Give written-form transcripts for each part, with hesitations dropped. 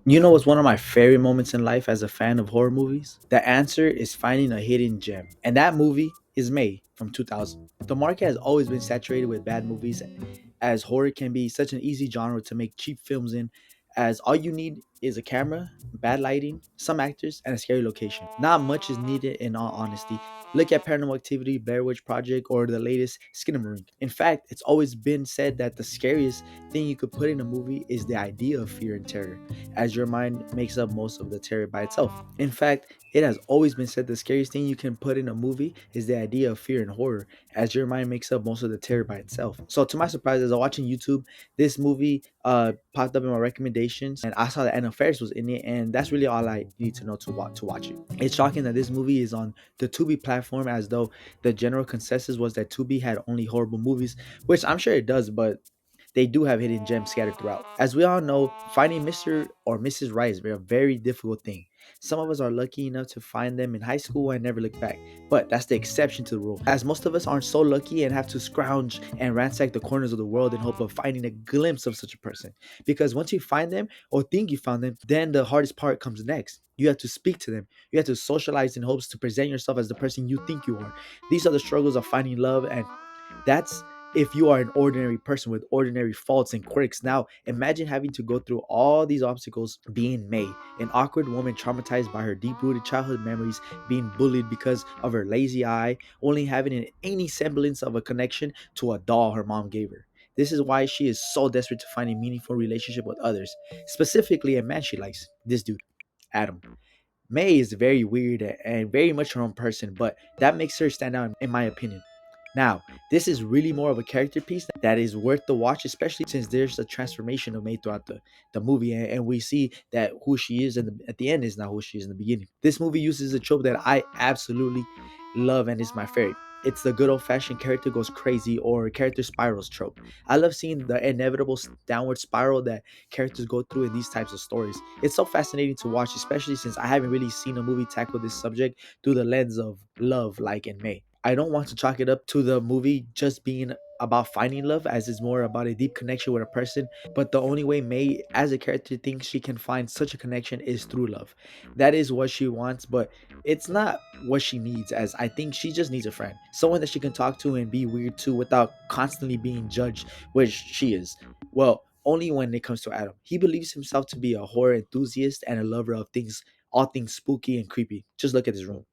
You know what's one of my favorite moments in life as a fan of horror movies? The answer is finding a hidden gem. And that movie is May from 2000. The market has always been saturated with bad movies, as horror can be such an easy genre to make cheap films in, as all you need is a camera, bad lighting, some actors, and a scary location. Not much is needed in all honesty. Look at Paranormal Activity, Blair Witch Project, or the latest Skinamarink. In fact, it's always been said that the scariest thing you could put in a movie is the idea of fear and terror, as your mind makes up most of the terror by itself. In fact, it has always been said the scariest thing you can put in a movie is the idea of fear and horror, as your mind makes up most of the terror by itself. So, to my surprise, as I was watching YouTube, this movie popped up in my recommendations, and I saw that Anna Faris was in it, and that's really all I need to know to watch it. It's shocking that this movie is on the Tubi platform, as though the general consensus was that Tubi had only horrible movies, which I'm sure it does, but they do have hidden gems scattered throughout. As we all know, finding Mr. or Mrs. Right is a very difficult thing. Some of us are lucky enough to find them in high school and never look back, but that's the exception to the rule, as most of us aren't so lucky and have to scrounge and ransack the corners of the world in hope of finding a glimpse of such a person. Because once you find them or think you found them, then the hardest part comes next. You have to speak to them. You have to socialize in hopes to present yourself as the person you think you are. These are the struggles of finding love, and that's if you are an ordinary person with ordinary faults and quirks. Now, imagine having to go through all these obstacles being May, an awkward woman traumatized by her deep rooted childhood memories, being bullied because of her lazy eye, only having any semblance of a connection to a doll her mom gave her. This is why she is so desperate to find a meaningful relationship with others, specifically a man she likes, this dude, Adam. May is very weird and very much her own person, but that makes her stand out in my opinion. Now, this is really more of a character piece that is worth the watch, especially since there's a transformation of May throughout the movie, and we see that who she is at the end is not who she is in the beginning. This movie uses a trope that I absolutely love and is my favorite. It's the good old fashioned character goes crazy or character spirals trope. I love seeing the inevitable downward spiral that characters go through in these types of stories. It's so fascinating to watch, especially since I haven't really seen a movie tackle this subject through the lens of love like in May. I don't want to chalk it up to the movie just being about finding love, as it's more about a deep connection with a person, but the only way May as a character thinks she can find such a connection is through love. That is what she wants, but it's not what she needs, as I think she just needs a friend, someone that she can talk to and be weird to without constantly being judged, which she is. Well, only when it comes to Adam. He believes himself to be a horror enthusiast and a lover of things, all things spooky and creepy. Just look at his room.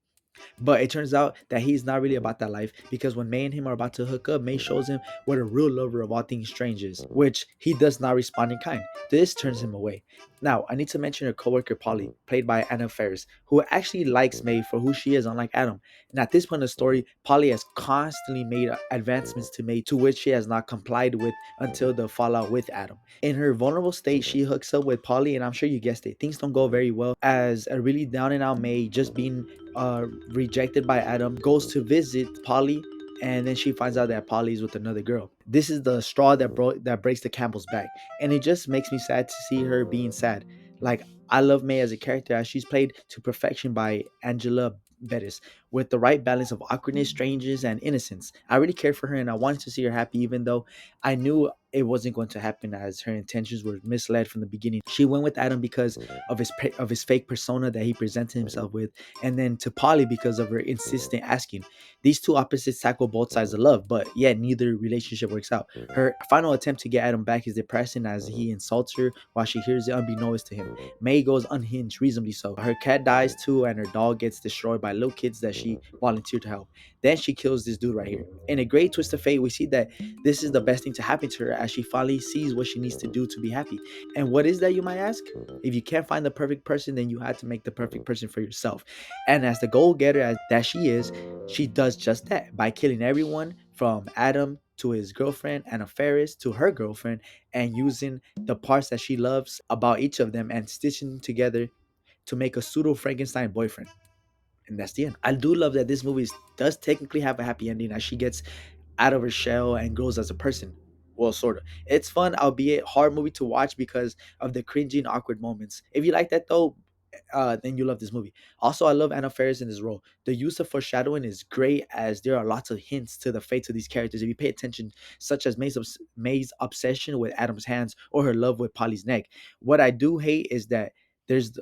But it turns out that he's not really about that life, because when May and him are about to hook up, May shows him what a real lover of all things strange is, which he does not respond in kind. This turns him away. Now, I need to mention her coworker Polly, played by Anna Faris, who actually likes May for who she is, unlike Adam. And at this point in the story, Polly has constantly made advancements to May, to which she has not complied with until the fallout with Adam. In her vulnerable state, she hooks up with Polly, and I'm sure you guessed it, things don't go very well, as a really down and out May, just being rejected by Adam, goes to visit Polly, and then she finds out that Polly's with another girl. This is the straw that breaks the camel's back, and it just makes me sad to see her being sad. Like, I love May as a character, as she's played to perfection by Angela Bettis, with the right balance of awkwardness, strangeness, and innocence. I really cared for her, and I wanted to see her happy, even though I knew it wasn't going to happen, as her intentions were misled from the beginning. She went with Adam because of his fake persona that he presented himself with, and then to Polly because of her insistent asking. These two opposites tackle both sides of love, but yet neither relationship works out. Her final attempt to get Adam back is depressing, as he insults her while she hears it unbeknownst to him. May goes unhinged, reasonably so. Her cat dies too, and her dog gets destroyed by little kids that she volunteered to help. Then she kills this dude right here. In a great twist of fate, we see that this is the best thing to happen to her, as she finally sees what she needs to do to be happy. And what is that, you might ask? If you can't find the perfect person, then you had to make the perfect person for yourself. And as the goal getter that she is, she does just that by killing everyone from Adam to his girlfriend, Anna Faris, to her girlfriend, and using the parts that she loves about each of them and stitching them together to make a pseudo Frankenstein boyfriend. And that's the end. I do love that this movie does technically have a happy ending, as she gets out of her shell and grows as a person. Well, sort of. It's fun, albeit hard movie to watch because of the cringy and awkward moments. If you like that though, then you love this movie. Also, I love Anna Faris in this role. The use of foreshadowing is great, as there are lots of hints to the fates of these characters if you pay attention, such as May's obsession with Adam's hands or her love with Polly's neck. What I do hate is that There's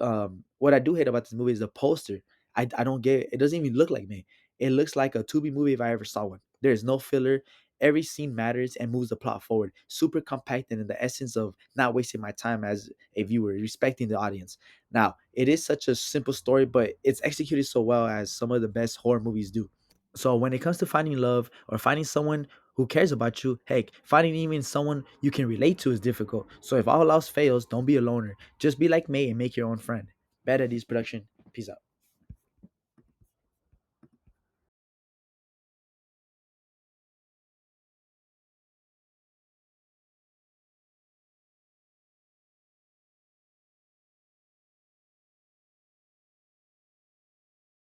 what I do hate about this movie is the poster. I don't get it. It doesn't even look like me. It looks like a Tubi movie if I ever saw one. There is no filler. Every scene matters and moves the plot forward. Super compact and in the essence of not wasting my time as a viewer, respecting the audience. Now, it is such a simple story, but it's executed so well as some of the best horror movies do. So when it comes to finding love or finding someone who cares about you, heck, finding even someone you can relate to is difficult. So if all else fails, don't be a loner. Just be like May and make your own friend. Bad Eddie's production. Peace out.